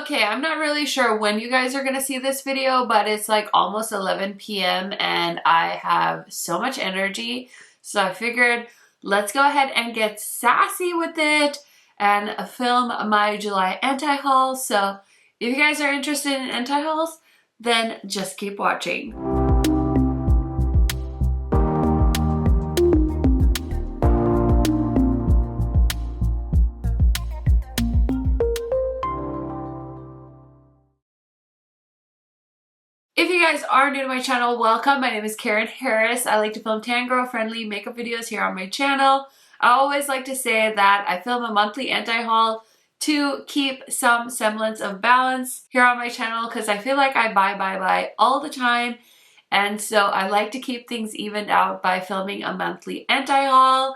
Okay, I'm not really sure when you guys are gonna see this video, but it's like almost 11 p.m. and I have so much energy. So I figured let's go ahead and get sassy with it and film my July anti-haul. So if you guys are interested in anti-hauls, then just keep watching. If you guys are new to my channel, welcome. My name is KARENHARRIS. I like to film tan girl friendly makeup videos here on my channel. I always like to say that I film a monthly anti-haul to keep some semblance of balance here on my channel because I feel like I buy all the time. And so I like to keep things evened out by filming a monthly anti-haul.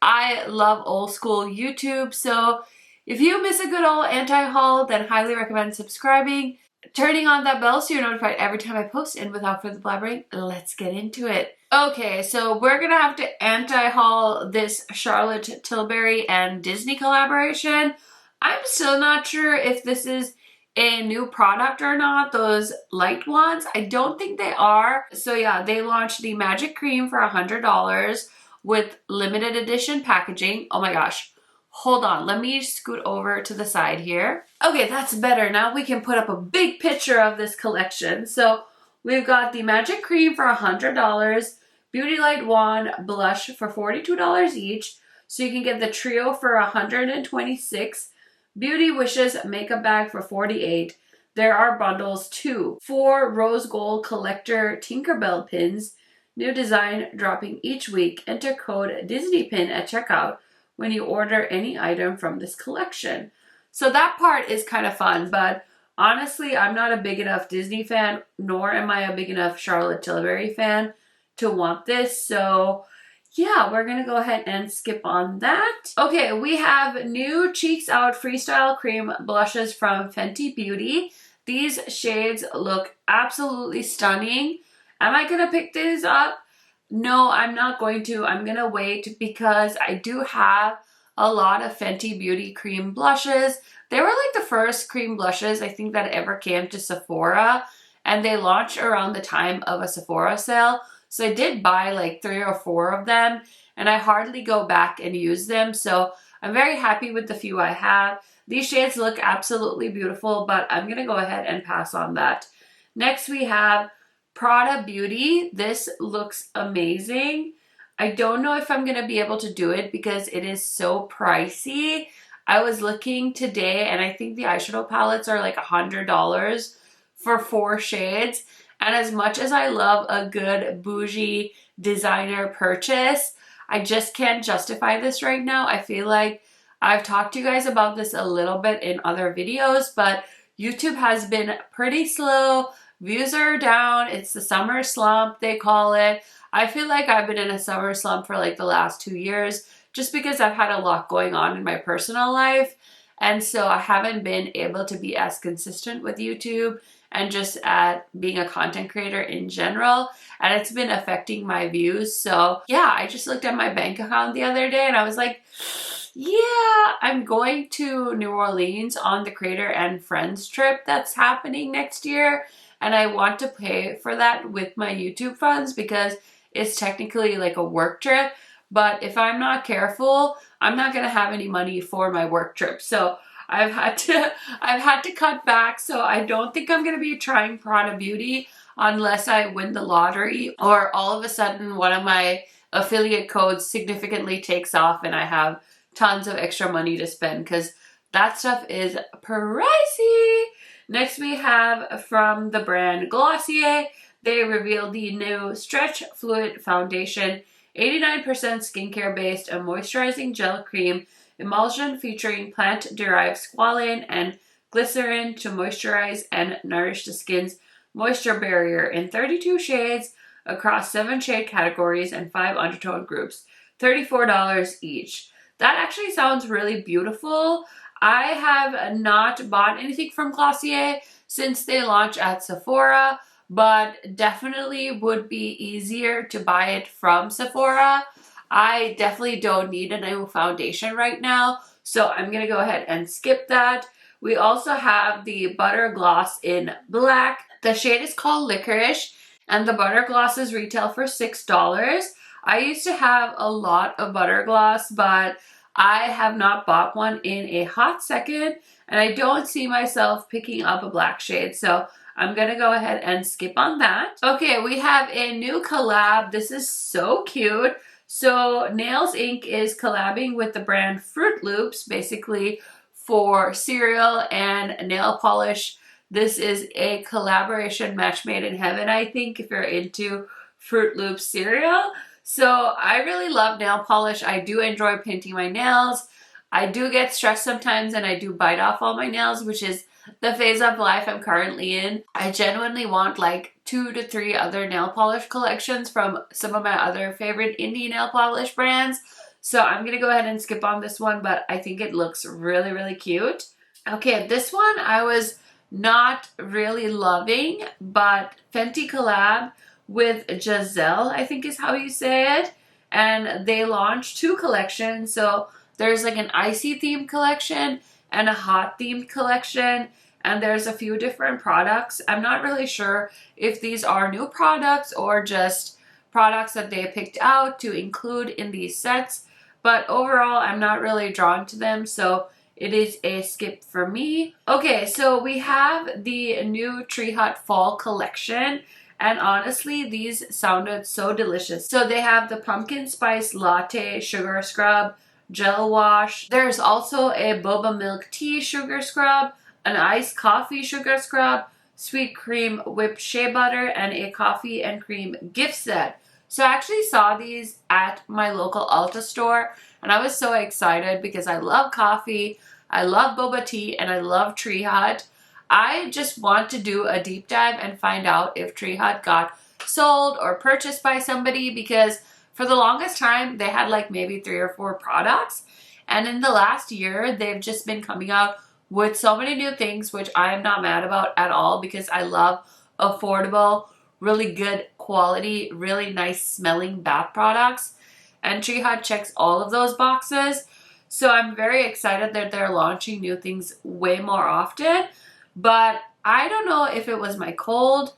I love old school YouTube, so if you miss a good old anti-haul, then highly recommend subscribing, turning on that bell so you're notified every time I post. And without further blabbering, let's get into it. Okay, so we're gonna have to anti-haul this Charlotte Tilbury and Disney collaboration. I'm still not sure if this is a new product or not, those light ones. I don't think they are. So yeah, they launched the Magic Cream for $100 with limited edition packaging. Oh my gosh. Hold on, let me scoot over to the side here. Okay, that's better. Now we can put up a big picture of this collection. So we've got the Magic Cream for $100, Beauty Light Wand Blush for $42 each. So you can get the trio for $126. Beauty Wishes Makeup Bag for $48. There are bundles too. 4 Rose Gold Collector Tinkerbell pins. New design dropping each week. Enter code DisneyPin at checkout when you order any item from this collection. So that part is kind of fun, but honestly, I'm not a big enough Disney fan, nor am I a big enough Charlotte Tilbury fan to want this. So yeah, we're gonna go ahead and skip on that. Okay, we have new Cheeks Out Freestyle Cream blushes from Fenty Beauty. These shades look absolutely stunning. Am I gonna pick these up? No, I'm not going to. I'm gonna wait because I do have a lot of Fenty Beauty cream blushes. They were like the first cream blushes I think that ever came to Sephora, and they launched around the time of a Sephora sale. So I did buy like 3 or 4 of them, and I hardly go back and use them. So I'm very happy with the few I have. These shades look absolutely beautiful, but I'm gonna go ahead and pass on that. Next we have Prada Beauty. This looks amazing. I don't know if I'm gonna be able to do it because it is so pricey. I was looking today and I think the eyeshadow palettes are like $100 for 4 shades. And as much as I love a good bougie designer purchase, I just can't justify this right now. I feel like I've talked to you guys about this a little bit in other videos, but YouTube has been pretty slow. Views are down. It's the summer slump, they call it. I feel like I've been in a summer slump for like the last 2 years just because I've had a lot going on in my personal life. And so I haven't been able to be as consistent with YouTube and just at being a content creator in general. And it's been affecting my views. So yeah, I just looked at my bank account the other day and I was like, yeah, I'm going to New Orleans on the Creator and Friends trip that's happening next year. And I want to pay for that with my YouTube funds because it's technically like a work trip. But if I'm not careful, I'm not gonna have any money for my work trip. So I've had to cut back. So I don't think I'm gonna be trying Prada Beauty unless I win the lottery or all of a sudden one of my affiliate codes significantly takes off and I have tons of extra money to spend because that stuff is pricey. Next we have from the brand Glossier. They revealed the new Stretch Fluid Foundation, 89% skincare based, a moisturizing gel cream emulsion featuring plant-derived squalane and glycerin to moisturize and nourish the skin's moisture barrier in 32 shades across 7 shade categories and 5 undertone groups, $34 each. That actually sounds really beautiful. I have not bought anything from Glossier since they launched at Sephora, but definitely would be easier to buy it from Sephora. I definitely don't need a new foundation right now, so I'm gonna go ahead and skip that. We also have the Butter Gloss in black. The shade is called Licorice, and the Butter Glosses retail for $6. I used to have a lot of Butter Gloss, but I have not bought one in a hot second, and I don't see myself picking up a black shade, so I'm gonna go ahead and skip on that. Okay, we have a new collab. This is so cute. So Nails Inc. is collabing with the brand Fruit Loops, basically for cereal and nail polish. This is a collaboration match made in heaven, I think, if you're into Fruit Loops cereal. So I really love nail polish. I do enjoy painting my nails. I do get stressed sometimes and I do bite off all my nails, which is the phase of life I'm currently in. I genuinely want like 2 to 3 other nail polish collections from some of my other favorite indie nail polish brands. So I'm gonna go ahead and skip on this one, but I think it looks really, really cute. Okay, this one I was not really loving, but Fenty collab with Giselle, I think is how you say it. And they launched 2 collections. So there's like an icy themed collection and a hot themed collection, and there's a few different products. I'm not really sure if these are new products or just products that they picked out to include in these sets, but overall I'm not really drawn to them, so it is a skip for me. Okay, so we have the new Tree Hut Fall collection, and honestly these sounded so delicious. So they have the pumpkin spice latte sugar scrub, gel wash. There's also a boba milk tea sugar scrub, an iced coffee sugar scrub, sweet cream whipped shea butter, and a coffee and cream gift set. So I actually saw these at my local Ulta store, and I was so excited because I love coffee, I love boba tea, and I love Tree Hut. I just want to do a deep dive and find out if Tree Hut got sold or purchased by somebody, because for the longest time, they had like maybe 3 or 4 products. And in the last year, they've just been coming out with so many new things, which I am not mad about at all, because I love affordable, really good quality, really nice smelling bath products. And Tree Hut checks all of those boxes. So I'm very excited that they're launching new things way more often. But I don't know if it was my cold.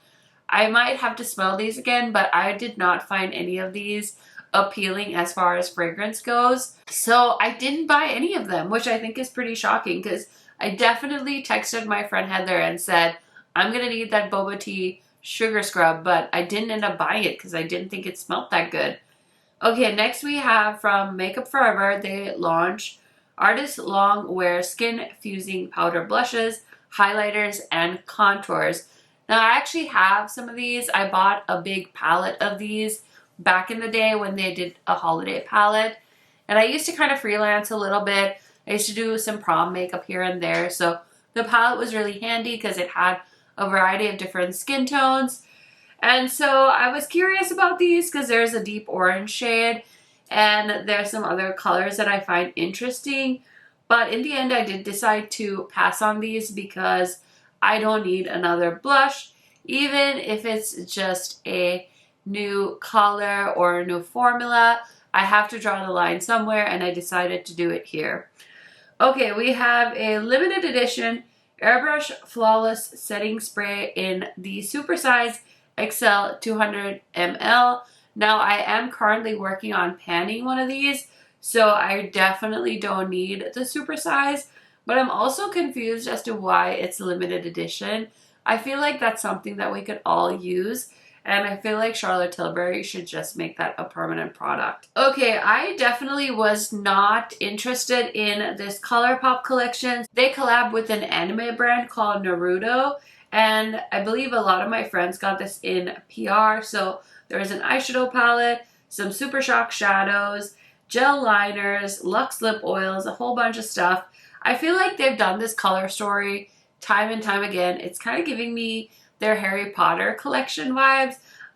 I might have to smell these again, but I did not find any of these appealing as far as fragrance goes. So I didn't buy any of them, which I think is pretty shocking, because I definitely texted my friend Heather and said, I'm gonna need that boba tea sugar scrub, but I didn't end up buying it because I didn't think it smelled that good. Okay, next we have from Makeup Forever. They launched Artist Long Wear Skin Fusing Powder Blushes, Highlighters, and Contours. Now I actually have some of these. I bought a big palette of these back in the day when they did a holiday palette. And I used to kind of freelance a little bit. I used to do some prom makeup here and there. So the palette was really handy because it had a variety of different skin tones. And so I was curious about these because there's a deep orange shade and there's some other colors that I find interesting. But in the end, I did decide to pass on these because I don't need another blush, even if it's just a new color or a new formula. I have to draw the line somewhere, and I decided to do it here. Okay, we have a limited edition Airbrush Flawless Setting Spray in the supersize XL 200 ml. Now, I am currently working on panning one of these, so I definitely don't need the supersize, but I'm also confused as to why it's limited edition. I feel like that's something that we could all use, and I feel like Charlotte Tilbury should just make that a permanent product. Okay, I definitely was not interested in this ColourPop collection. They collab with an anime brand called Naruto, and I believe a lot of my friends got this in PR. So there is an eyeshadow palette, some Super Shock shadows, gel liners, luxe lip oils, a whole bunch of stuff. I feel like they've done this color story time and time again. It's kind of giving me their Harry Potter collection vibes.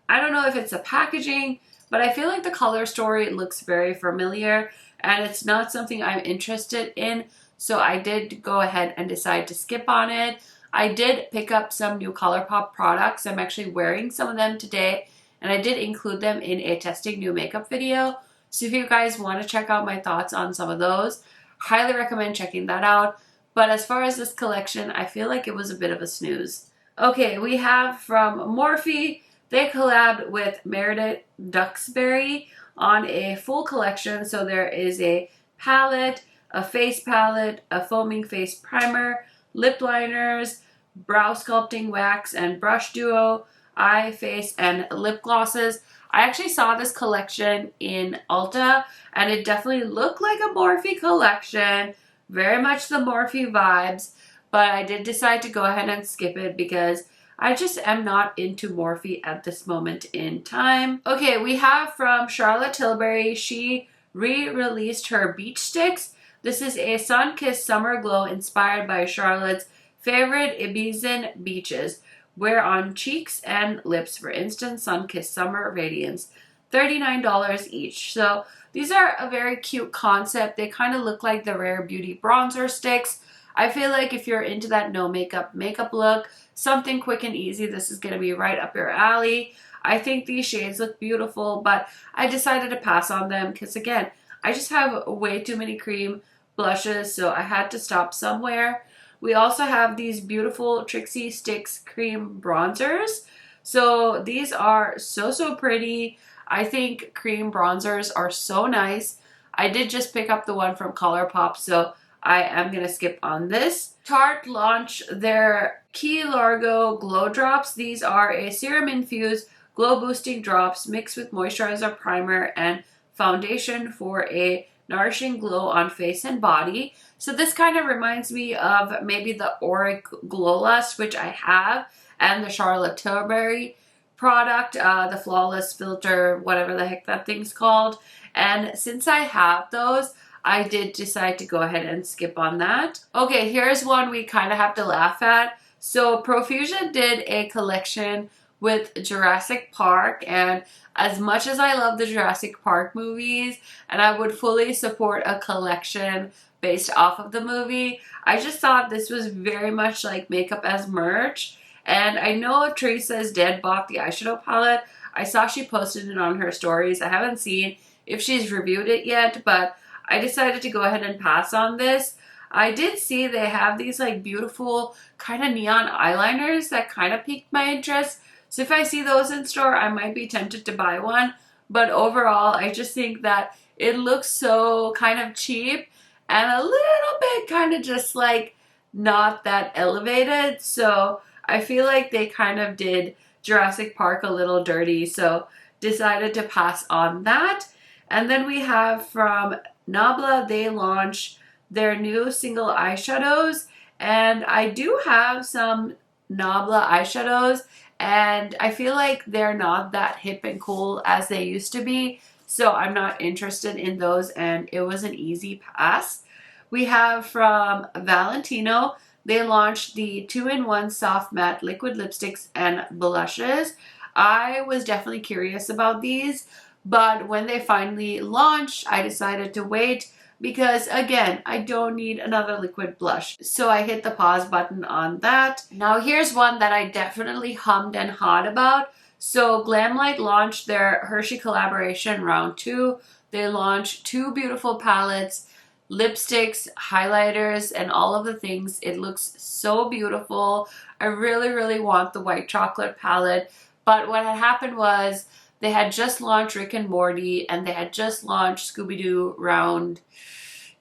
I don't know if it's the packaging, but I feel like the color story looks very familiar and it's not something I'm interested in. So I did go ahead and decide to skip on it. I did pick up some new ColourPop products. I'm actually wearing some of them today, and I did include them in a testing new makeup video. So if you guys want to check out my thoughts on some of those, highly recommend checking that out. But as far as this collection, I feel like it was a bit of a snooze. Okay, we have from Morphe, they collabed with Meredith Duxbury on a full collection. So there is a palette, a face palette, a foaming face primer, lip liners, brow sculpting wax and brush duo, eye, face, and lip glosses. I actually saw this collection in Ulta and it definitely looked like a Morphe collection. Very much the Morphe vibes, but I did decide to go ahead and skip it because I just am not into Morphe at this moment in time. Okay, we have from Charlotte Tilbury. She re-released her Beach Sticks. This is a sun-kissed summer glow inspired by Charlotte's favorite Ibiza beaches. Wear on cheeks and lips for instant sun-kissed summer radiance. $39 each. So these are a very cute concept. They kind of look like the Rare Beauty bronzer sticks. I feel like if you're into that no makeup look, something quick and easy, this is going to be right up your alley. I think these shades look beautiful, but I decided to pass on them because again, I just have way too many cream blushes, so I had to stop somewhere. We also have these beautiful Trixie Sticks cream bronzers. So these are so pretty. I think cream bronzers are so nice. I did just pick up the one from ColourPop, so I am going to skip on this. Tarte launched their Key Largo Glow Drops. These are a serum-infused glow-boosting drops mixed with moisturizer, primer, and foundation for a nourishing glow on face and body. So this kind of reminds me of maybe the Auric Glow Lust, which I have, and the Charlotte Tilbury product, the Flawless Filter, whatever the heck that thing's called. And since I have those, I did decide to go ahead and skip on that. Okay, here's one we kind of have to laugh at. So Profusion did a collection with Jurassic Park, and as much as I love the Jurassic Park movies and I would fully support a collection based off of the movie, I just thought this was very much like makeup as merch. And I know if Teresa's Dead bought the eyeshadow palette. I saw she posted it on her stories. I haven't seen if she's reviewed it yet, but I decided to go ahead and pass on this. I did see they have these like beautiful kind of neon eyeliners that kind of piqued my interest. So if I see those in store, I might be tempted to buy one. But overall, I just think that it looks so kind of cheap and a little bit kind of just like not that elevated. So I feel like they kind of did Jurassic Park a little dirty. So decided to pass on that. And then we have from Nabla, they launched their new single eyeshadows. And I do have some Nabla eyeshadows, and I feel like they're not that hip and cool as they used to be. So I'm not interested in those, and it was an easy pass. We have from Valentino, they launched the 2-in-1 soft matte liquid lipsticks and blushes. I was definitely curious about these, but when they finally launched, I decided to wait because again, I don't need another liquid blush. So I hit the pause button on that. Now here's one that I definitely hummed and hawed about. So Glamlite launched their Hershey collaboration round 2. They launched 2 beautiful palettes, lipsticks, highlighters, and all of the things. It looks so beautiful. I really want the white chocolate palette. But what had happened was they had just launched Rick and Morty and they had just launched Scooby-Doo round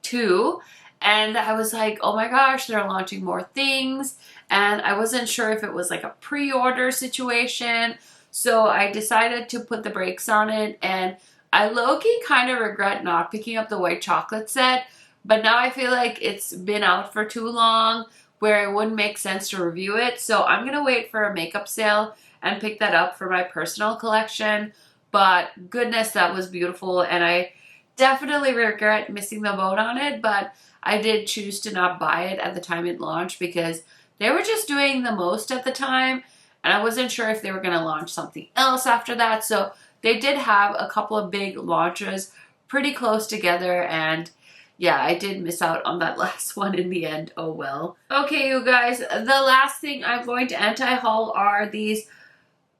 2. And I was like, oh my gosh, they're launching more things. And I wasn't sure if it was like a pre-order situation. So I decided to put the brakes on it. And I low-key kind of regret not picking up the white chocolate set. But now I feel like it's been out for too long where it wouldn't make sense to review it. So I'm going to wait for a makeup sale and pick that up for my personal collection. But goodness, that was beautiful. And I definitely regret missing the boat on it. But I did choose to not buy it at the time it launched because they were just doing the most at the time. And I wasn't sure if they were going to launch something else after that. So they did have a couple of big launches pretty close together. And yeah, I did miss out on that last one in the end. Oh well. Okay, you guys, the last thing I'm going to anti-haul are these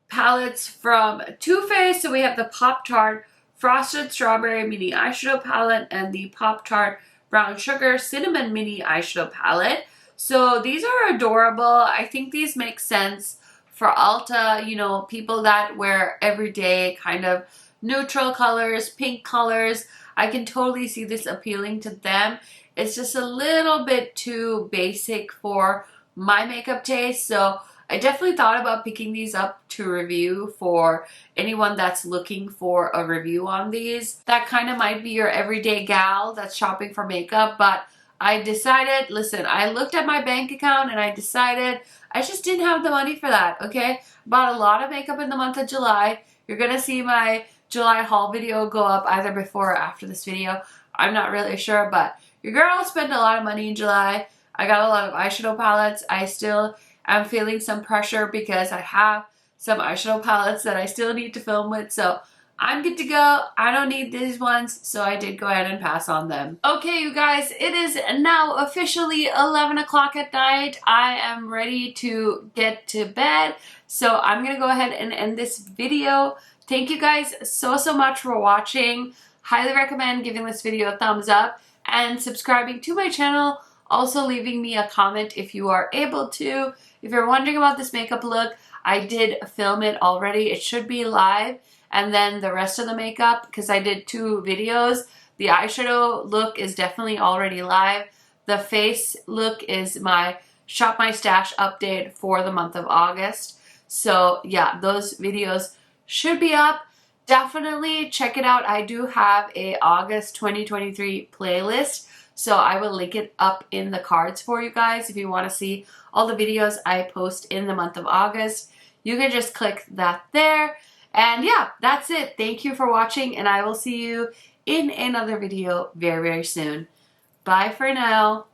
palettes from Too Faced. So we have the Pop Tart Frosted Strawberry Mini Eyeshadow Palette and the Pop Tart Brown Sugar Cinnamon Mini Eyeshadow Palette. So these are adorable. I think these make sense for Ulta, you know, people that wear everyday kind of neutral colors, pink colors. I can totally see this appealing to them. It's just a little bit too basic for my makeup taste, so I definitely thought about picking these up to review for anyone that's looking for a review on these. That kind of might be your everyday gal that's shopping for makeup, but I decided, listen, I looked at my bank account and I decided I just didn't have the money for that, okay? Bought a lot of makeup in the month of July. You're gonna see my July haul video go up either before or after this video. I'm not really sure, but your girl spent a lot of money in July. I got a lot of eyeshadow palettes. I still am feeling some pressure because I have some eyeshadow palettes that I still need to film with, so I'm good to go. I don't need these ones, so I did go ahead and pass on them. Okay, you guys, it is now officially 11 o'clock at night. I am ready to get to bed, so I'm gonna go ahead and end this video. Thank you guys so much for watching. Highly recommend giving this video a thumbs up and subscribing to my channel. Also leaving me a comment if you are able to. If you're wondering about this makeup look, I did film it already. It should be live. And then the rest of the makeup, because I did 2 videos, the eyeshadow look is definitely already live. The face look is my Shop My Stash update for the month of August. So yeah, those videos should be up. Definitely check it out. I do have a August 2023 playlist, so I will link it up in the cards for you guys if you want to see all the videos I post in the month of August. You can just click that there. And yeah, that's it. Thank you for watching, and I will see you in another video very soon. Bye for now.